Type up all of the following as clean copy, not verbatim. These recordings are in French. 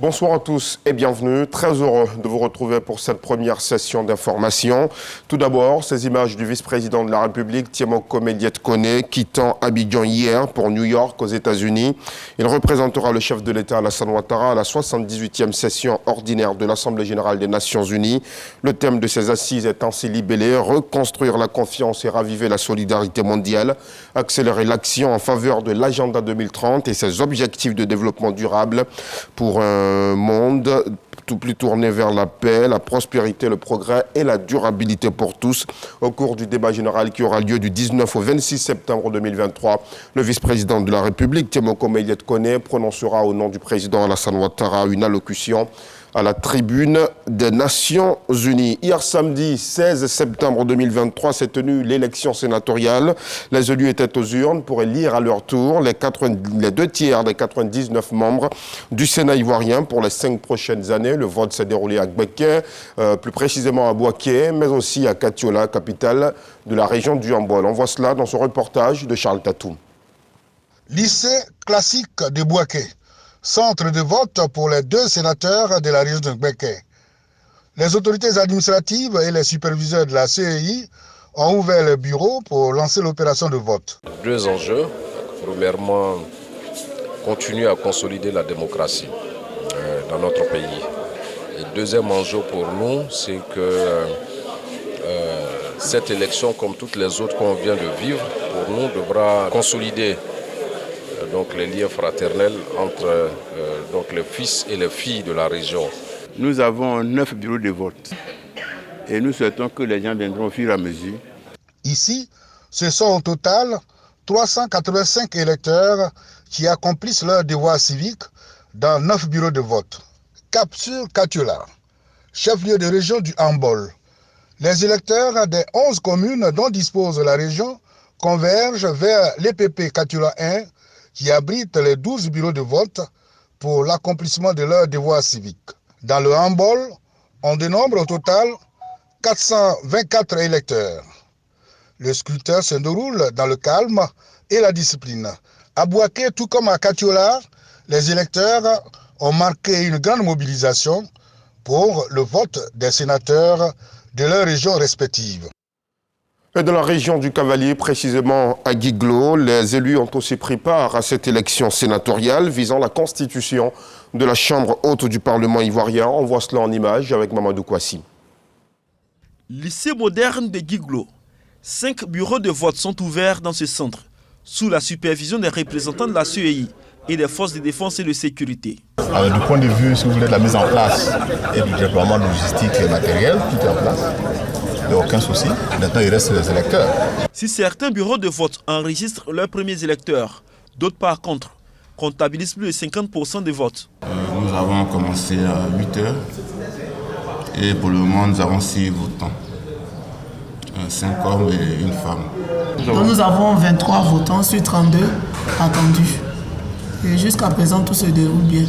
Bonsoir à tous et bienvenue. Très heureux de vous retrouver pour cette première session d'information. Tout d'abord, ces images du vice-président de la République, Tiemoko Méliette Koné, quittant Abidjan hier pour New York aux États-Unis. Il représentera le chef de l'État Alassane Ouattara à la 78e session ordinaire de l'Assemblée générale des Nations unies. Le thème de ces assises est ainsi libellé: reconstruire la confiance et raviver la solidarité mondiale, accélérer l'action en faveur de l'agenda 2030 et ses objectifs de développement durable pour un monde tout plus tourné vers la paix, la prospérité, le progrès et la durabilité pour tous. Au cours du débat général qui aura lieu du 19 au 26 septembre 2023, le vice-président de la République, Tiemoko Méliette Koné, prononcera au nom du président Alassane Ouattara une allocution à la tribune des Nations Unies. Hier samedi 16 septembre 2023 s'est tenue l'élection sénatoriale. Les élus étaient aux urnes pour élire à leur tour les 2 tiers des 99 membres du Sénat ivoirien pour les 5 prochaines années. Le vote s'est déroulé à Gbeke, plus précisément à Bouaké, mais aussi à Katiola, capitale de la région du Hambol. On voit cela dans ce reportage de Charles Tatou. Lycée classique de Bouaké. Centre de vote pour les 2 sénateurs de la région de Gbeke. Les autorités administratives et les superviseurs de la CEI ont ouvert le bureau pour lancer l'opération de vote. 2 enjeux. Premièrement, continuer à consolider la démocratie dans notre pays. Et deuxième enjeu pour nous, c'est que cette élection, comme toutes les autres qu'on vient de vivre, pour nous devra consolider donc les liens fraternels entre donc les fils et les filles de la région. Nous avons 9 bureaux de vote et nous souhaitons que les gens viendront au fur et à mesure. Ici, ce sont au total 385 électeurs qui accomplissent leur devoir civique dans 9 bureaux de vote. Cap sur Katiola, chef-lieu de région du Hambol. Les électeurs des 11 communes dont dispose la région convergent vers l'EPP Katiola 1 qui abrite les 12 bureaux de vote pour l'accomplissement de leurs devoirs civiques. Dans le Hambol, on dénombre au total 424 électeurs. Le scrutin se déroule dans le calme et la discipline. À Bouaké, tout comme à Katiola, les électeurs ont marqué une grande mobilisation pour le vote des sénateurs de leurs régions respectives. Et dans la région du Cavalier, précisément à Guiglo, les élus ont aussi pris part à cette élection sénatoriale visant la constitution de la Chambre haute du Parlement ivoirien. On voit cela en image avec Mamadou Kouassi. Lycée moderne de Guiglo. 5 bureaux de vote sont ouverts dans ce centre, sous la supervision des représentants de la CEI et des forces de défense et de sécurité. Alors, du point de vue, si vous voulez, de la mise en place et du déploiement logistique et matériel, tout est en place. Il n'y a aucun souci. Maintenant, il reste les électeurs. Si certains bureaux de vote enregistrent leurs premiers électeurs, d'autres par contre comptabilisent plus de 50% des votes. Nous avons commencé à 8 heures et pour le moment, nous avons 6 votants. 5 hommes et une femme. Donc nous avons 23 votants sur 32 attendus. Et jusqu'à présent, tout se déroule bien.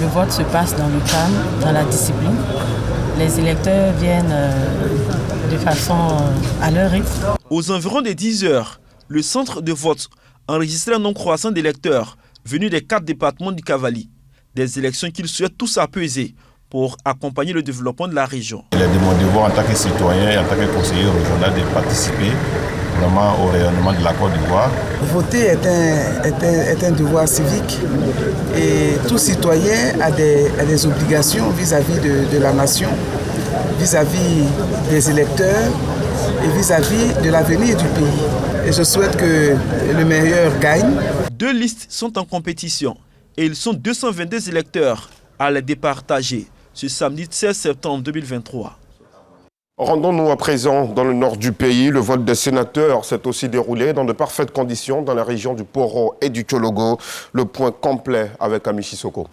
Le vote se passe dans le calme, dans la discipline. Les électeurs viennent de façon à leur rythme. Aux environs de 10 heures, le centre de vote enregistrait un nombre croissant d'électeurs venus des 4 départements du Cavalier. Des élections qu'ils souhaitent tous apaiser pour accompagner le développement de la région. Il est de mon devoir en tant que citoyen et en tant que conseiller régional de participer vraiment au rayonnement de la Côte d'Ivoire. Voter est un devoir civique et tout citoyen a des obligations vis-à-vis de la nation, vis-à-vis des électeurs et vis-à-vis de l'avenir du pays. Et je souhaite que le meilleur gagne. 2 listes sont en compétition et ils sont 222 électeurs à les départager ce samedi 16 septembre 2023. Rendons-nous à présent dans le nord du pays. Le vote des sénateurs s'est aussi déroulé dans de parfaites conditions dans la région du Poro et du Tchologo. Le point complet avec Ami Sissoko.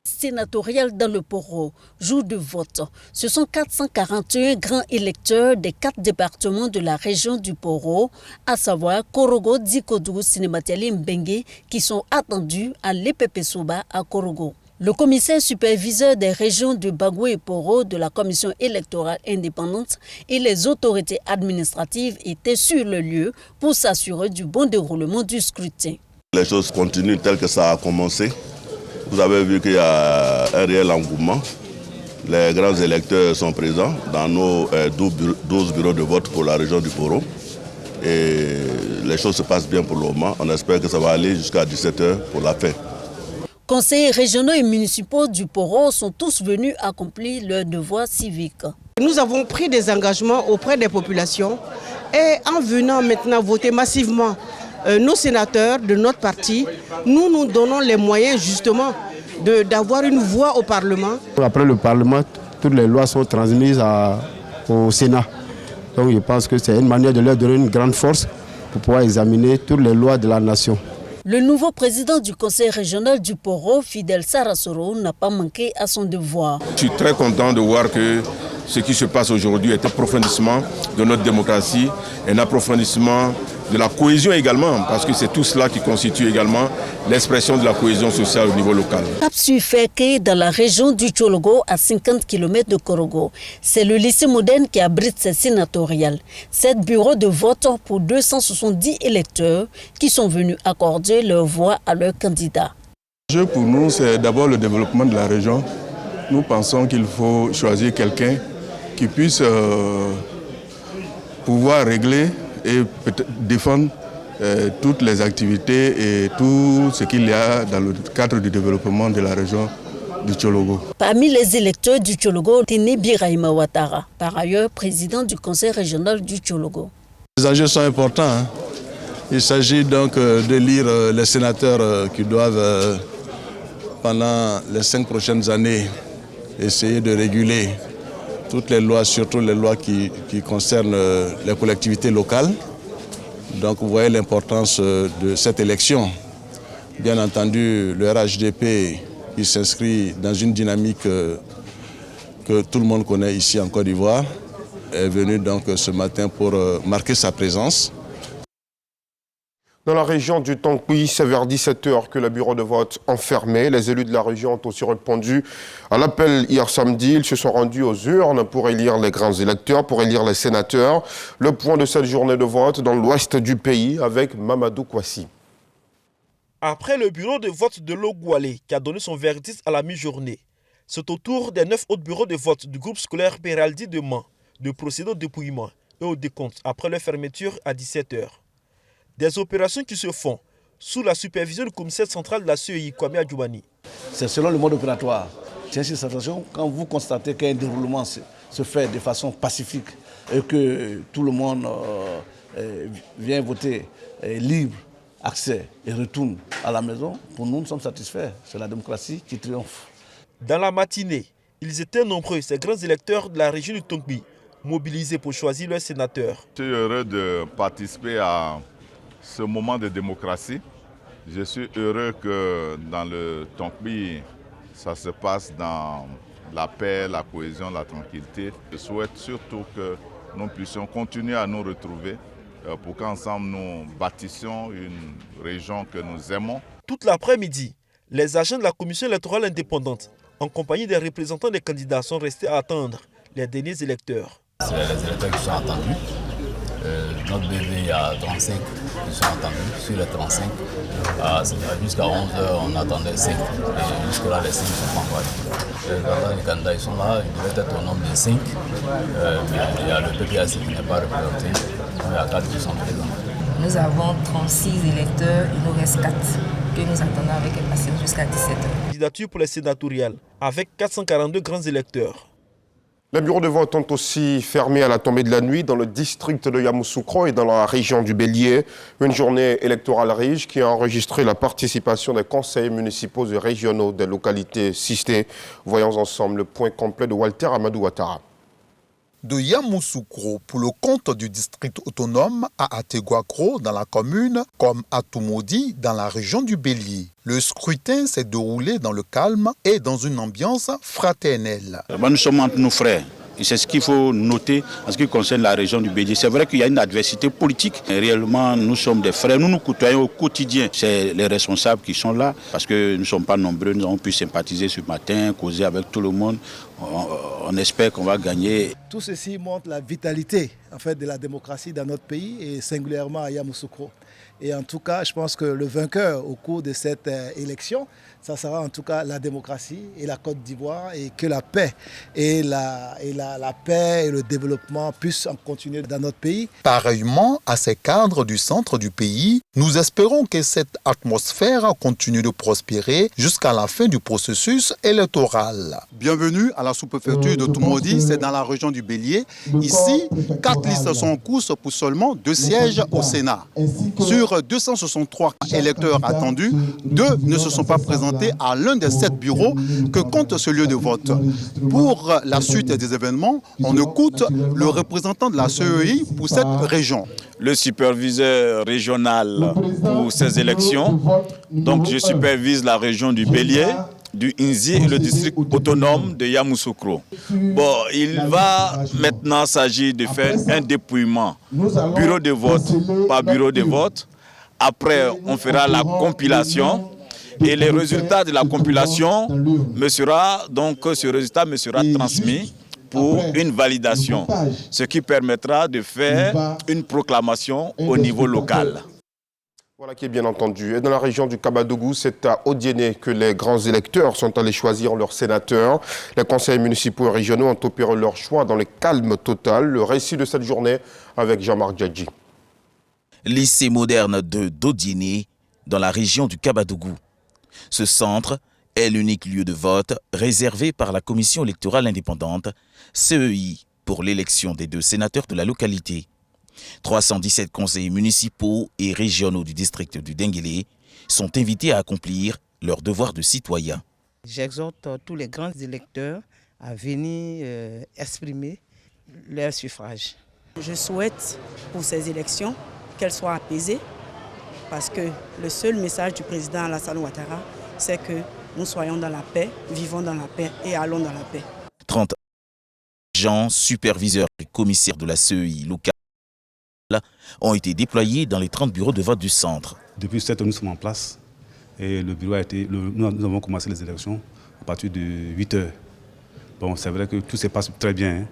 Sénatorial dans le Poro, jour de vote. Ce sont 441 grands électeurs des 4 départements de la région du Poro, à savoir Korogo, Dikoudou, Sinemateli, Mbengue, qui sont attendus à l'EPP Soba à Korogo. Le commissaire superviseur des régions de Bagou et Poro de la commission électorale indépendante et les autorités administratives étaient sur le lieu pour s'assurer du bon déroulement du scrutin. Les choses continuent telles que ça a commencé. Vous avez vu qu'il y a un réel engouement. Les grands électeurs sont présents dans nos 12 bureaux de vote pour la région du Poro. Et les choses se passent bien pour le moment. On espère que ça va aller jusqu'à 17h pour la fin. Conseillers régionaux et municipaux du Poro sont tous venus accomplir leur devoir civique. Nous avons pris des engagements auprès des populations et en venant maintenant voter massivement nos sénateurs de notre parti, nous donnons les moyens justement d'avoir une voix au Parlement. Après le Parlement, toutes les lois sont transmises au Sénat. Donc je pense que c'est une manière de leur donner une grande force pour pouvoir examiner toutes les lois de la nation. Le nouveau président du conseil régional du Poro, Fidel Sarasoro, n'a pas manqué à son devoir. Je suis très content de voir que ce qui se passe aujourd'hui est un approfondissement de notre démocratie, un approfondissement de la cohésion également, parce que c'est tout cela qui constitue également l'expression de la cohésion sociale au niveau local. Cap fait que dans la région du Tchologo, à 50 km de Korogo, c'est le lycée moderne qui abrite ces sénatoriales. 7 bureaux de vote pour 270 électeurs qui sont venus accorder leur voix à leurs candidats. L'enjeu pour nous, c'est d'abord le développement de la région. Nous pensons qu'il faut choisir quelqu'un qui puisse pouvoir régler et défendre toutes les activités et tout ce qu'il y a dans le cadre du développement de la région du Tchologo. Parmi les électeurs du Tchologo, Tene Birahima Ouattara, par ailleurs président du conseil régional du Tchologo. Les enjeux sont importants. Il s'agit donc d'élire les sénateurs qui doivent, pendant les 5 prochaines années, essayer de réguler toutes les lois, surtout les lois qui concernent les collectivités locales. Donc vous voyez l'importance de cette élection. Bien entendu, le RHDP qui s'inscrit dans une dynamique que tout le monde connaît ici en Côte d'Ivoire est venu donc ce matin pour marquer sa présence. Dans la région du Tongpi, c'est vers 17h que le bureau de vote ont fermé. Les élus de la région ont aussi répondu à l'appel hier samedi. Ils se sont rendus aux urnes pour élire les grands électeurs, pour élire les sénateurs. Le point de cette journée de vote dans l'ouest du pays avec Mamadou Kouassi. Après le bureau de vote de Logoualé qui a donné son verdict à la mi-journée, c'est au tour des 9 autres bureaux de vote du groupe scolaire Péraldi de Mans de procéder au dépouillement et au décompte après leur fermeture à 17h. Des opérations qui se font sous la supervision du commissaire central de la CEI, Kwame Adjoumani. C'est selon le mode opératoire. C'est une situation, quand vous constatez qu'un déroulement se fait de façon pacifique et que tout le monde vient voter libre, accès et retourne à la maison, pour nous sommes satisfaits. C'est la démocratie qui triomphe. Dans la matinée, ils étaient nombreux, ces grands électeurs de la région du Tongpi, mobilisés pour choisir leurs sénateurs. Je suis heureux de participer à ce moment de démocratie. Je suis heureux que dans le Tongpi, ça se passe dans la paix, la cohésion, la tranquillité. Je souhaite surtout que nous puissions continuer à nous retrouver pour qu'ensemble nous bâtissions une région que nous aimons. Toute l'après-midi, les agents de la commission électorale indépendante, en compagnie des représentants des candidats, sont restés à attendre les derniers électeurs. C'est les électeurs qui sont attendus. Notre BV, il y a 35 qui sont attendus. Sur les 35, jusqu'à 11h, on attendait 5. Et jusque-là, les 5 ne sont pas encore. Les candidats, ils sont là. Ils devaient être au nombre de 5. Mais il y a le PPAC qui n'est pas représenté. Il y a 4 qui sont présents. Nous avons 36 électeurs, il nous reste 4 que nous attendons avec impatience jusqu'à 17h. Candidature pour les sénatoriales avec 442 grands électeurs. Les bureaux de vote ont aussi fermé à la tombée de la nuit dans le district de Yamoussoukro et dans la région du Bélier. Une journée électorale riche qui a enregistré la participation des conseillers municipaux et régionaux des localités citées. Voyons ensemble le point complet de Walter Amadou Ouattara. De Yamoussoukro pour le compte du district autonome à Ateguakro dans la commune, comme à Toumoudi dans la région du Bélier. Le scrutin s'est déroulé dans le calme et dans une ambiance fraternelle. Nous sommes entre nos frères. Et c'est ce qu'il faut noter en ce qui concerne la région du Bélier. C'est vrai qu'il y a une adversité politique. Et réellement, nous sommes des frères. Nous nous côtoyons au quotidien. C'est les responsables qui sont là parce que nous ne sommes pas nombreux. Nous avons pu sympathiser ce matin, causer avec tout le monde. On espère qu'on va gagner. Tout ceci montre la vitalité en fait, de la démocratie dans notre pays et singulièrement à Yamoussoukro. Et en tout cas, je pense que le vainqueur au cours de cette élection, ça sera en tout cas la démocratie et la Côte d'Ivoire, et que la paix et la paix et le développement puissent en continuer dans notre pays. Pareillement à ces cadres du centre du pays, nous espérons que cette atmosphère continue de prospérer jusqu'à la fin du processus électoral. Bienvenue à la sous-préfecture de Toumoudi, c'est dans la région du Bélier. Ici, 4 listes sont en course pour seulement 2 sièges au Sénat. Sur 263 électeurs attendus, 2 ne se sont pas présentés à l'un des 7 bureaux que compte ce lieu de vote. Pour la suite des événements, on écoute le représentant de la CEI pour cette région. Le superviseur régional pour ces élections, donc je supervise la région du Bélier, du Inzi et le district autonome de Yamoussoukro. Bon, il va maintenant s'agir de faire un dépouillement, bureau de vote par bureau de vote. Après, on fera la compilation et les résultats de la compilation ce résultat me sera transmis pour une validation, ce qui permettra de faire une proclamation au niveau local. Voilà qui est bien entendu. Et dans la région du Kabadougou, c'est à Odiéné que les grands électeurs sont allés choisir leurs sénateurs. Les conseils municipaux et régionaux ont opéré leur choix dans le calme total. Le récit de cette journée avec Jean-Marc Djadji. Lycée moderne de Dodiéné, dans la région du Kabadougou. Ce centre est l'unique lieu de vote réservé par la commission électorale indépendante, CEI, pour l'élection des 2 sénateurs de la localité. 317 conseillers municipaux et régionaux du district du Denguélé sont invités à accomplir leur devoir de citoyen. J'exhorte tous les grands électeurs à venir exprimer leur suffrage. Je souhaite pour ces élections qu'elles soient apaisées, parce que le seul message du président Alassane Ouattara, c'est que nous soyons dans la paix, vivons dans la paix et allons dans la paix. 30 agents, superviseurs et commissaires de la CEI locale ont été déployés dans les 30 bureaux de vote du centre. Depuis 7 heures, nous sommes en place et le bureau nous avons commencé les élections à partir de 8 heures. Bon, c'est vrai que tout se passe très bien. Hein.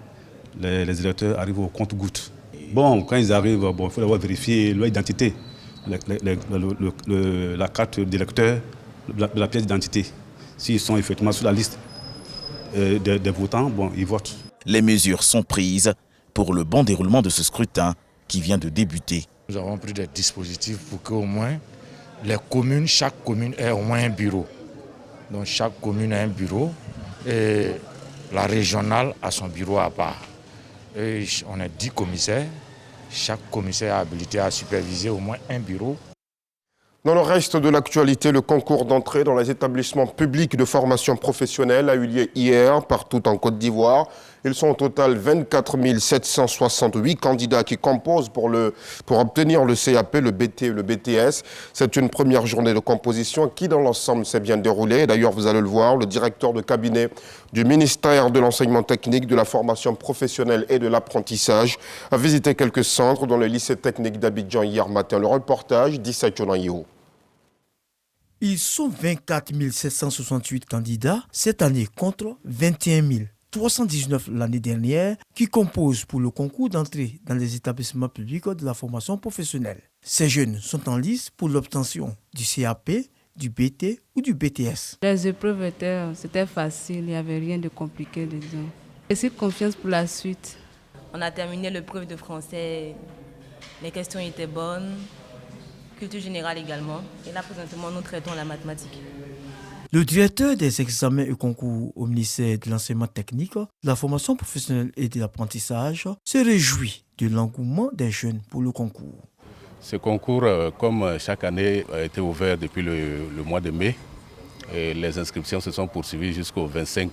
Les électeurs arrivent au compte-gouttes. Bon, quand ils arrivent, il faut d'abord vérifier leur identité, la carte d'électeur, la pièce d'identité. S'ils sont effectivement sur la liste des votants, bon, ils votent. Les mesures sont prises pour le bon déroulement de ce scrutin qui vient de débuter. Nous avons pris des dispositifs pour qu'au moins chaque commune ait au moins un bureau. Donc chaque commune a un bureau et la régionale a son bureau à part. Et on a 10 commissaires, chaque commissaire est habilité à superviser au moins un bureau. Dans le reste de l'actualité, le concours d'entrée dans les établissements publics de formation professionnelle a eu lieu hier partout en Côte d'Ivoire. Ils sont au total 24 768 candidats qui composent pour obtenir le CAP, le BT et le BTS. C'est une première journée de composition qui, dans l'ensemble, s'est bien déroulée. D'ailleurs, vous allez le voir, le directeur de cabinet du ministère de l'enseignement technique, de la formation professionnelle et de l'apprentissage a visité quelques centres dans le lycée technique d'Abidjan hier matin. Le reportage d'Issa Tchonayou. Ils sont 24 768 candidats cette année contre 21 319 l'année dernière qui composent pour le concours d'entrée dans les établissements publics de la formation professionnelle. Ces jeunes sont en lice pour l'obtention du CAP, du BT ou du BTS. Les épreuves c'était facile, il n'y avait rien de compliqué dedans. Et c'est confiance pour la suite. On a terminé l'épreuve de français, les questions étaient bonnes, culture générale également. Et là, présentement, nous traitons la mathématique. Le directeur des examens et concours au ministère de l'enseignement technique, de la formation professionnelle et de l'apprentissage se réjouit de l'engouement des jeunes pour le concours. Ce concours, comme chaque année, a été ouvert depuis le mois de mai. Et les inscriptions se sont poursuivies jusqu'au 25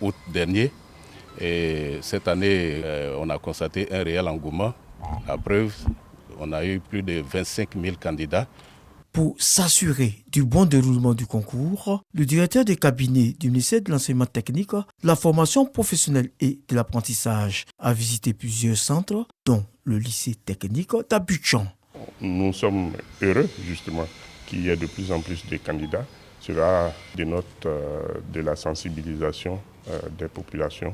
août dernier. Et cette année, on a constaté un réel engouement. La preuve, on a eu plus de 25 000 candidats. Pour s'assurer du bon déroulement du concours, le directeur des cabinets du ministère de l'enseignement technique, de la formation professionnelle et de l'apprentissage a visité plusieurs centres, dont le lycée technique d'Abidjan. Nous sommes heureux justement qu'il y ait de plus en plus de candidats. Cela dénote de la sensibilisation des populations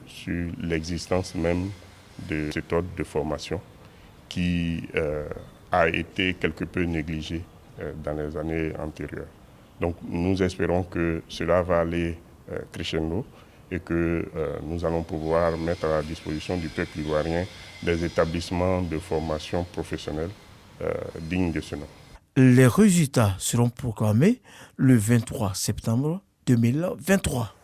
sur l'existence même de cette méthode de formation qui a été quelque peu négligé dans les années antérieures. Donc nous espérons que cela va aller crescendo et que nous allons pouvoir mettre à la disposition du peuple ivoirien des établissements de formation professionnelle dignes de ce nom. Les résultats seront proclamés le 23 septembre 2023.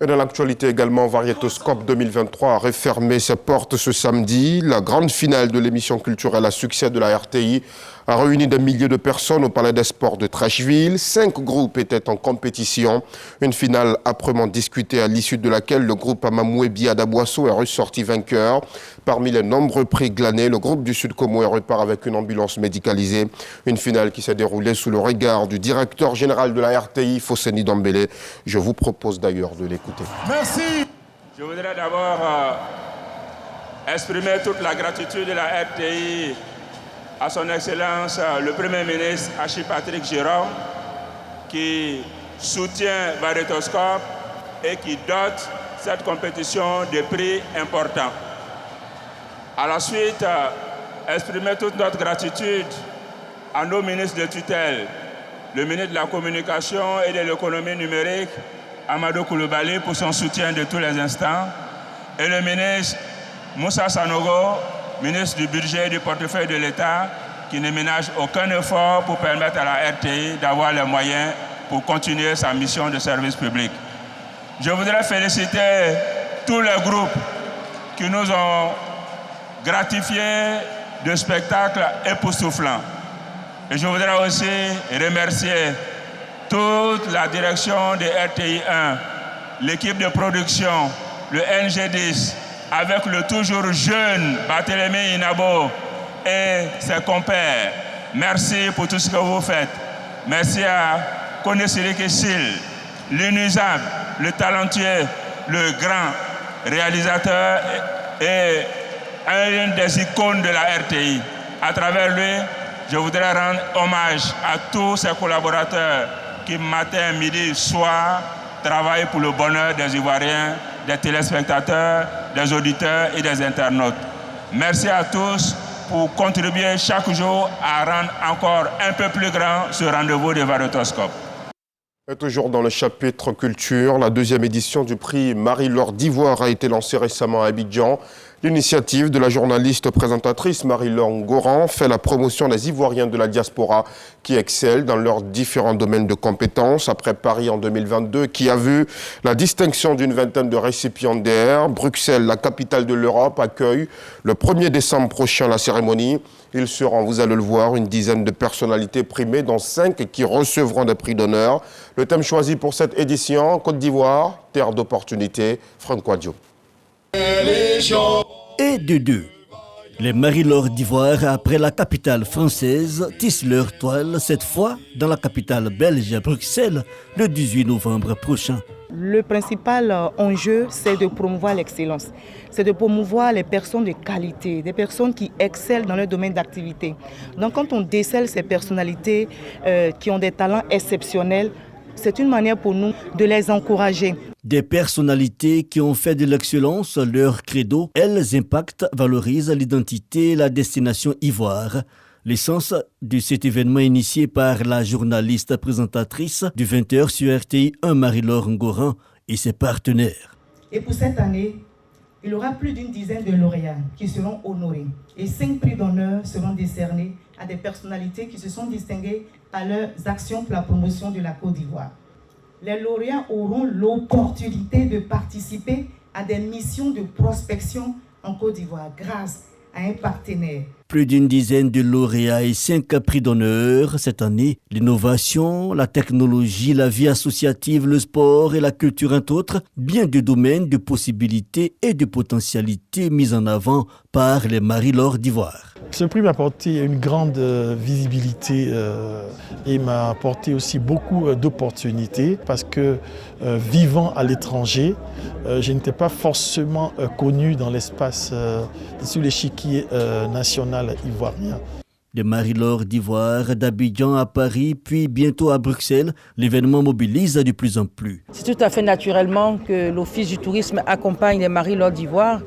Et dans l'actualité également, Variétoscope 2023 a refermé ses portes ce samedi. La grande finale de l'émission culturelle à succès de la RTI a réuni des milliers de personnes au Palais des Sports de Trècheville. 5 groupes étaient en compétition. Une finale âprement discutée à l'issue de laquelle le groupe Amamoué Biadaboasso est ressorti vainqueur. Parmi les nombreux prix glanés, le groupe du Sud Comoé repart avec une ambulance médicalisée. Une finale qui s'est déroulée sous le regard du directeur général de la RTI, Fosseni Dambélé. Je vous propose d'ailleurs de l'écouter. Merci. Je voudrais d'abord exprimer toute la gratitude de la RTI à son Excellence le Premier ministre Achille Patrick Jérôme, qui soutient Variétoscope et qui dote cette compétition de prix importants. À la suite, exprimer toute notre gratitude à nos ministres de tutelle, le ministre de la Communication et de l'Économie numérique, Amadou Koulibaly, pour son soutien de tous les instants, et le ministre Moussa Sanogo, ministre du Budget et du portefeuille de l'État, qui ne ménage aucun effort pour permettre à la RTI d'avoir les moyens pour continuer sa mission de service public. Je voudrais féliciter tous les groupes qui nous ont gratifiés de spectacles époustouflants. Et je voudrais aussi remercier toute la direction de RTI 1, l'équipe de production, le NG10, avec le toujours jeune Barthélémy Inabo et ses compères. Merci pour tout ce que vous faites. Merci à Kone Siriki Sil, l'inusable, le talentueux, le grand réalisateur et une des icônes de la RTI. À travers lui, je voudrais rendre hommage à tous ses collaborateurs qui, matin, midi, soir, travaillent pour le bonheur des Ivoiriens, des téléspectateurs, des auditeurs et des internautes. Merci à tous pour contribuer chaque jour à rendre encore un peu plus grand ce rendez-vous de Variétoscope. Et toujours dans le chapitre culture, la 2e édition du prix Marie-Laure d'Ivoire a été lancée récemment à Abidjan. L'initiative de la journaliste présentatrice Marie-Laure Ngoran fait la promotion des Ivoiriens de la diaspora qui excellent dans leurs différents domaines de compétences. Après Paris en 2022, qui a vu la distinction d'une vingtaine de récipiendaires, Bruxelles, la capitale de l'Europe, accueille le 1er décembre prochain la cérémonie. Ils seront, vous allez le voir, une dizaine de personnalités primées, dont 5 qui recevront des prix d'honneur. Le thème choisi pour cette édition, Côte d'Ivoire, terre d'opportunité, Franck Diop. Et de deux, les Marie-Laure d'Ivoire, après la capitale française, tissent leur toile, cette fois dans la capitale belge, à Bruxelles, le 18 novembre prochain. Le principal enjeu, c'est de promouvoir l'excellence. C'est de promouvoir les personnes de qualité, des personnes qui excellent dans leur domaine d'activité. Donc quand on décèle ces personnalités qui ont des talents exceptionnels, c'est une manière pour nous de les encourager. Des personnalités qui ont fait de l'excellence leur credo. Elles impactent, valorisent l'identité et la destination ivoire. L'essence de cet événement initié par la journaliste présentatrice du 20h sur RTI 1 Marie-Laure Ngoran et ses partenaires. Et pour cette année, il y aura plus d'une dizaine de lauréats qui seront honorés. Et 5 prix d'honneur seront décernés à des personnalités qui se sont distinguées par leurs actions pour la promotion de la Côte d'Ivoire. Les lauréats auront l'opportunité de participer à des missions de prospection en Côte d'Ivoire grâce à un partenaire. Plus d'une dizaine de lauréats et 5 prix d'honneur cette année. L'innovation, la technologie, la vie associative, le sport et la culture, entre autres, bien de domaines de possibilités et de potentialités mis en avant par les Marie-Laure d'Ivoire. Ce prix m'a apporté une grande visibilité et m'a apporté aussi beaucoup d'opportunités parce que vivant à l'étranger, je n'étais pas forcément connu dans l'espace sur l'échiquier national ivoirien. De Marie-Laure d'Ivoire, d'Abidjan à Paris, puis bientôt à Bruxelles, l'événement mobilise de plus en plus. C'est tout à fait naturellement que l'Office du tourisme accompagne les Marie-Laure d'Ivoire,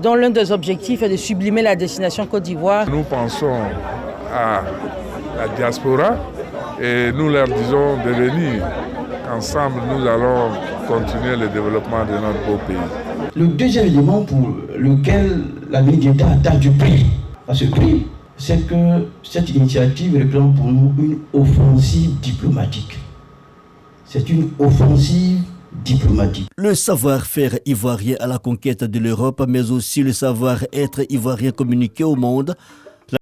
dont l'un des objectifs est de sublimer la destination Côte d'Ivoire. Nous pensons à la diaspora et nous leur disons de venir. Ensemble, nous allons continuer le développement de notre beau pays. Le deuxième élément pour lequel la ministre a du prix à ce prix, c'est que cette initiative représente pour nous une offensive diplomatique. C'est une offensive diplomatique. Le savoir-faire ivoirien à la conquête de l'Europe, mais aussi le savoir-être ivoirien communiqué au monde. La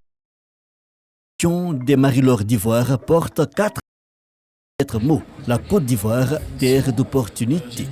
question des Marie-Laure d'Ivoire porte 4 mots. La Côte d'Ivoire, terre d'opportunités.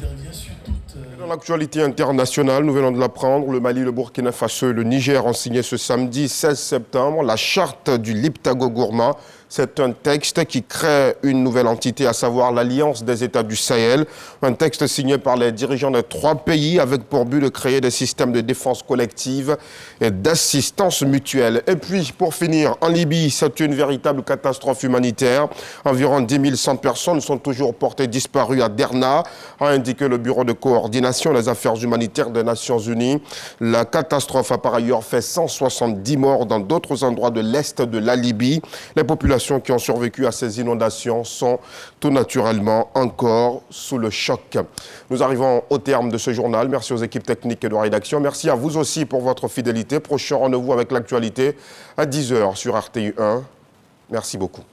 Dans l'actualité internationale, nous venons de l'apprendre, le Mali, le Burkina Faso et le Niger ont signé ce samedi 16 septembre la charte du Liptako-Gourma. C'est un texte qui crée une nouvelle entité, à savoir l'Alliance des États du Sahel. Un texte signé par les dirigeants des 3 pays avec pour but de créer des systèmes de défense collective et d'assistance mutuelle. Et puis, pour finir, en Libye, c'est une véritable catastrophe humanitaire. Environ 10 100 personnes sont toujours portées disparues à Derna, a indiqué le Bureau de coordination des affaires humanitaires des Nations Unies. La catastrophe a par ailleurs fait 170 morts dans d'autres endroits de l'est de la Libye. Les populations qui ont survécu à ces inondations sont tout naturellement encore sous le choc. Nous arrivons au terme de ce journal. Merci aux équipes techniques et de rédaction. Merci à vous aussi pour votre fidélité. Prochain rendez-vous avec l'actualité à 10h sur RTI 1. Merci beaucoup.